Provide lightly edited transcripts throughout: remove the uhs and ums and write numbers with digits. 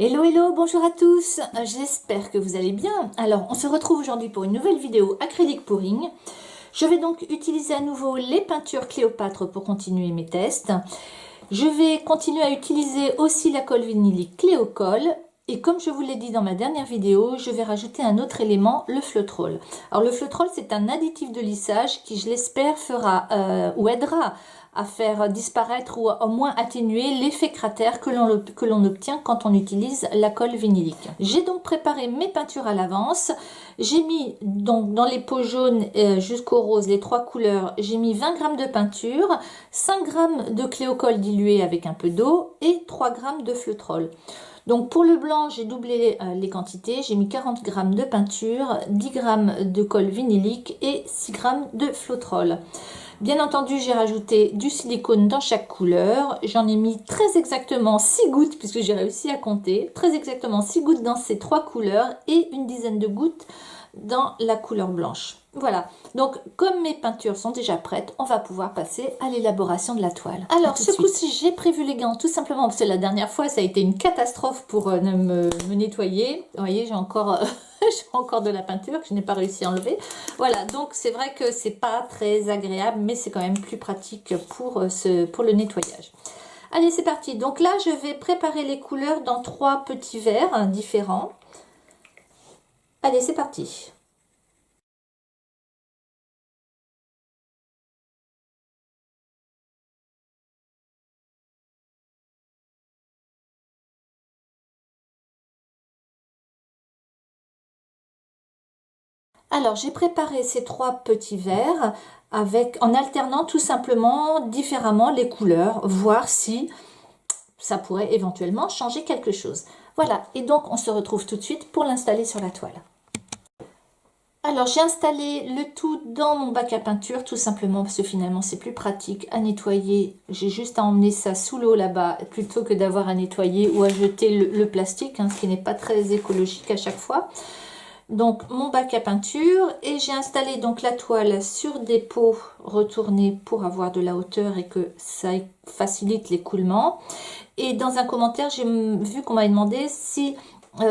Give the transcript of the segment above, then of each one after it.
Hello, hello, bonjour à tous, j'espère que vous allez bien. Alors, on se retrouve aujourd'hui pour une nouvelle vidéo acrylique pouring. Je vais donc utiliser à nouveau les peintures Cléopâtre pour continuer mes tests. Je vais continuer à utiliser aussi la colle vinylique Cléocol. Et comme je vous l'ai dit dans ma dernière vidéo, je vais rajouter un autre élément, le Floetrol. Alors le Floetrol, c'est un additif de lissage qui, je l'espère, fera ou aidera à faire disparaître ou au moins atténuer l'effet cratère que l'on obtient quand on utilise la colle vinylique. J'ai donc préparé mes peintures à l'avance. J'ai mis donc dans les pots jaunes jusqu'au rose, les trois couleurs, j'ai mis 20 g de peinture, 5 g de Cléocol dilué avec un peu d'eau et 3 g de Floetrol. Donc pour le blanc, j'ai doublé les quantités, j'ai mis 40 g de peinture, 10 g de colle vinylique et 6 g de Floetrol. Bien entendu, j'ai rajouté du silicone dans chaque couleur. J'en ai mis très exactement 6 gouttes, puisque j'ai réussi à compter. Très exactement 6 gouttes dans ces trois couleurs et une dizaine de gouttes dans la couleur blanche. Voilà, donc comme mes peintures sont déjà prêtes, on va pouvoir passer à l'élaboration de la toile. Alors ce coup-ci, j'ai prévu les gants tout simplement parce que la dernière fois, ça a été une catastrophe pour me nettoyer. Vous voyez, j'ai encore... j'ai encore de la peinture que je n'ai pas réussi à enlever. Voilà, donc c'est vrai que c'est pas très agréable, mais c'est quand même plus pratique pour le nettoyage. Allez, c'est parti. Donc là, je vais préparer les couleurs dans 3 petits verres différents. Allez, c'est parti. Alors, j'ai préparé ces 3 petits verres en alternant tout simplement différemment les couleurs, voir si ça pourrait éventuellement changer quelque chose. Voilà, et donc on se retrouve tout de suite pour l'installer sur la toile. Alors, j'ai installé le tout dans mon bac à peinture, tout simplement parce que finalement c'est plus pratique à nettoyer. J'ai juste à emmener ça sous l'eau là-bas, plutôt que d'avoir à nettoyer ou à jeter le plastique, hein, ce qui n'est pas très écologique à chaque fois. Donc mon bac à peinture, et j'ai installé donc la toile sur des pots retournés pour avoir de la hauteur et que ça facilite l'écoulement. Et dans un commentaire, j'ai vu qu'on m'avait demandé si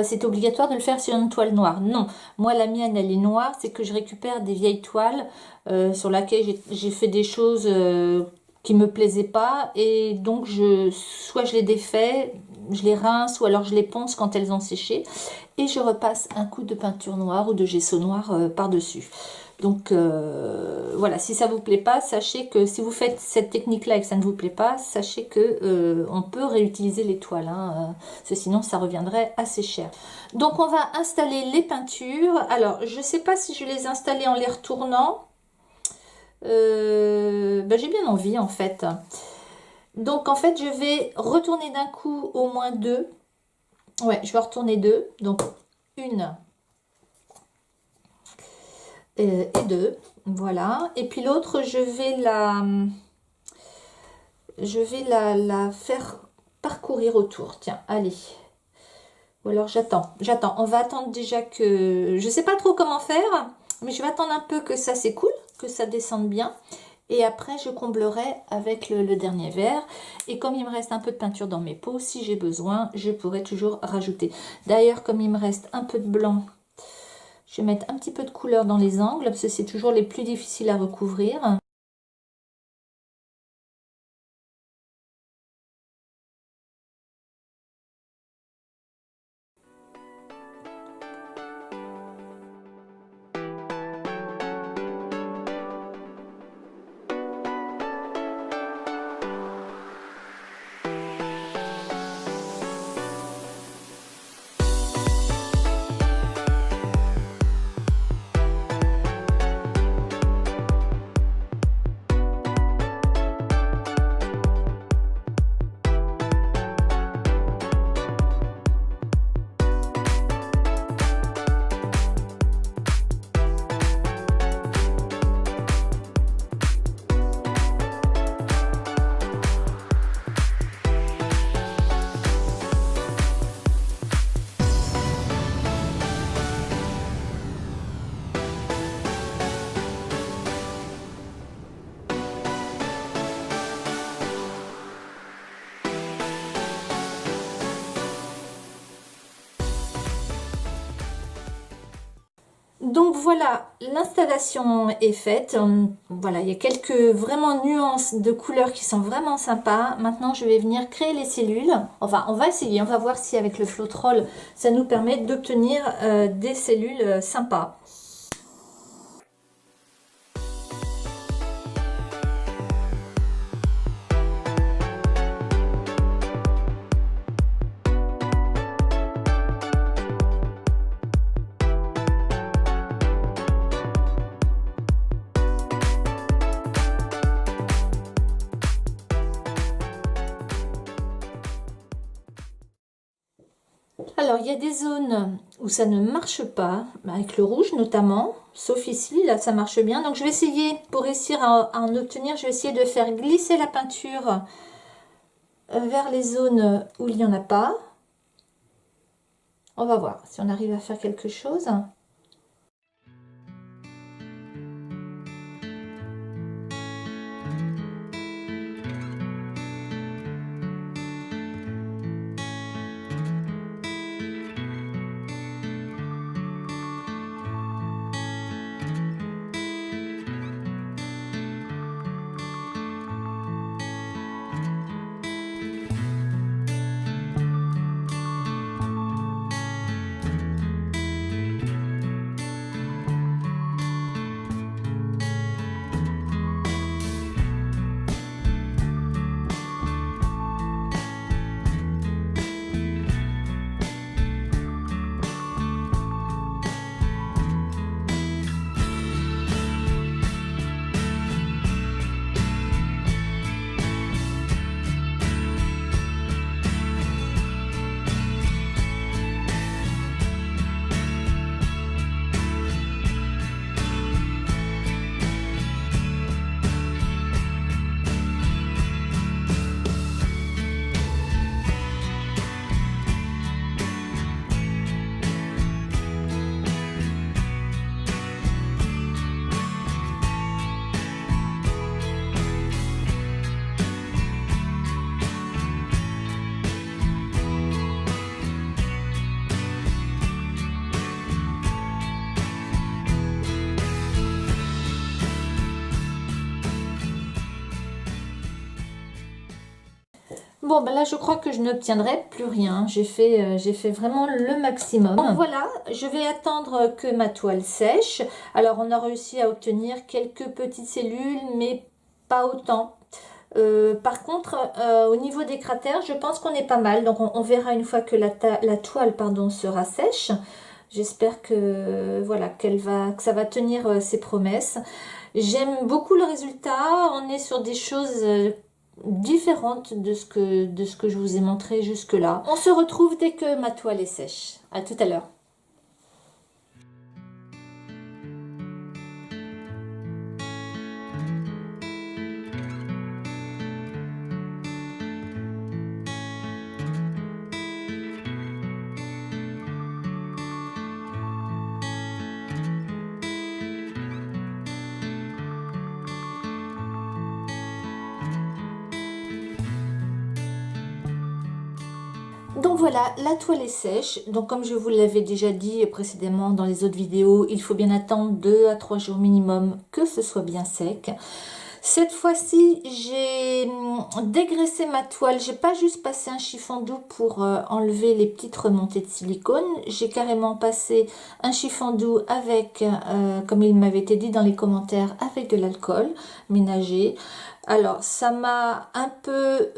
c'est obligatoire de le faire sur une toile noire. Non, moi la mienne elle est noire, c'est que je récupère des vieilles toiles sur lesquelles j'ai fait des choses qui me plaisaient pas, et donc soit je les défais, je les rince, ou alors je les ponce quand elles ont séché et je repasse un coup de peinture noire ou de gesso noir par-dessus. Donc voilà, si ça vous plaît pas, sachez que si vous faites cette technique là et que ça ne vous plaît pas, sachez que on peut réutiliser les toiles, hein, parce que sinon ça reviendrait assez cher. Donc on va installer les peintures. Alors je sais pas si je les installer en les retournant. J'ai bien envie en fait. Donc en fait je vais retourner d'un coup au moins 2. Ouais, je vais retourner 2. Donc une et 2. Voilà. Et puis l'autre, je vais la faire parcourir autour. Tiens, allez. Ou alors j'attends. On va attendre déjà que... Je sais pas trop comment faire, mais je vais attendre un peu que ça s'écoule, que ça descende bien. Et après, je comblerai avec le dernier verre. Et comme il me reste un peu de peinture dans mes pots, si j'ai besoin, je pourrai toujours rajouter. D'ailleurs, comme il me reste un peu de blanc, je vais mettre un petit peu de couleur dans les angles, parce que c'est toujours les plus difficiles à recouvrir. Donc voilà, l'installation est faite. Voilà, il y a quelques vraiment nuances de couleurs qui sont vraiment sympas. Maintenant, je vais venir créer les cellules. Enfin, on va essayer, on va voir si avec le Floetrol, ça nous permet d'obtenir des cellules sympas. Alors, il y a des zones où ça ne marche pas, avec le rouge notamment, sauf ici, là ça marche bien. Donc je vais essayer, pour réussir à en obtenir, je vais essayer de faire glisser la peinture vers les zones où il n'y en a pas. On va voir si on arrive à faire quelque chose. Bon, ben là, je crois que je n'obtiendrai plus rien. J'ai fait vraiment le maximum. Donc voilà, je vais attendre que ma toile sèche. Alors, on a réussi à obtenir quelques petites cellules, mais pas autant. Par contre, au niveau des cratères, je pense qu'on est pas mal. Donc, on verra une fois que la toile sera sèche. J'espère que, voilà, que ça va tenir ses promesses. J'aime beaucoup le résultat. On est sur des choses différentes de ce que je vous ai montré jusque là. On se retrouve dès que ma toile est sèche. À tout à l'heure. Donc voilà, la toile est sèche. Donc comme je vous l'avais déjà dit précédemment dans les autres vidéos, il faut bien attendre 2 à 3 jours minimum que ce soit bien sec. Cette fois-ci, j'ai dégraissé ma toile. J'ai pas juste passé un chiffon doux pour enlever les petites remontées de silicone. J'ai carrément passé un chiffon doux avec, comme il m'avait été dit dans les commentaires, avec de l'alcool ménager. Alors, ça m'a un peu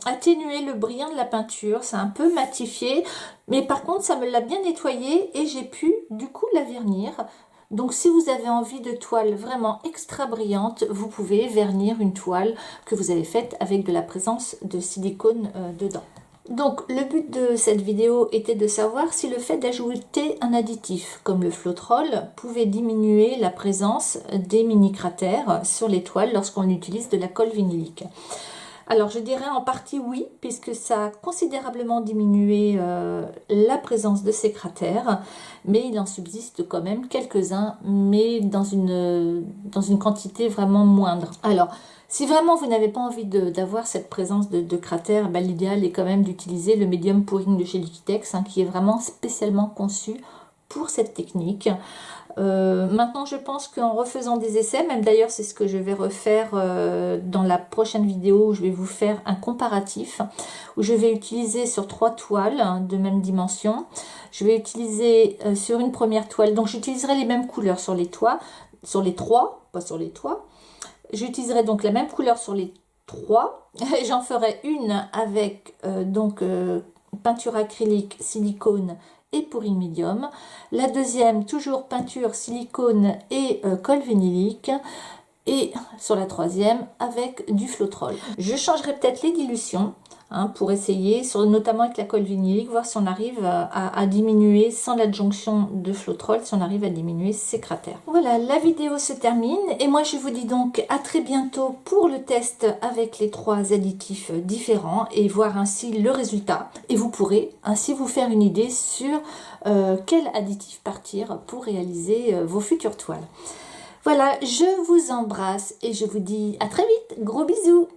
atténué le brillant de la peinture, ça a un peu matifié, mais par contre, ça me l'a bien nettoyé et j'ai pu, du coup, la vernir. Donc, si vous avez envie de toile vraiment extra brillante, vous pouvez vernir une toile que vous avez faite avec de la présence de silicone dedans. Donc, le but de cette vidéo était de savoir si le fait d'ajouter un additif comme le Floetrol pouvait diminuer la présence des mini-cratères sur les toiles lorsqu'on utilise de la colle vinylique. Alors, je dirais en partie oui, puisque ça a considérablement diminué la présence de ces cratères, mais il en subsiste quand même quelques-uns, mais dans une quantité vraiment moindre. Alors, si vraiment vous n'avez pas envie d'avoir cette présence de cratères, ben, l'idéal est quand même d'utiliser le médium pouring de chez Liquitex, qui est vraiment spécialement conçu pour cette technique. Maintenant je pense qu'en refaisant des essais, même d'ailleurs c'est ce que je vais refaire dans la prochaine vidéo où je vais vous faire un comparatif, où je vais utiliser sur 3 toiles de même dimension, je vais utiliser sur une première toile, donc j'utiliserai les mêmes couleurs sur les toits, sur les 3, pas sur les toits, j'utiliserai donc la même couleur sur les 3, j'en ferai une avec peinture acrylique, silicone et pouring médium. La deuxième, toujours peinture, silicone et colle vinylique. Et sur la troisième, avec du Floetrol. Je changerai peut-être les dilutions pour essayer, notamment avec la colle vinylique, voir si on arrive à diminuer, sans l'adjonction de Floetrol, si on arrive à diminuer ces cratères. Voilà, la vidéo se termine. Et moi, je vous dis donc à très bientôt pour le test avec les 3 additifs différents et voir ainsi le résultat. Et vous pourrez ainsi vous faire une idée sur quel additif partir pour réaliser vos futures toiles. Voilà, je vous embrasse et je vous dis à très vite. Gros bisous!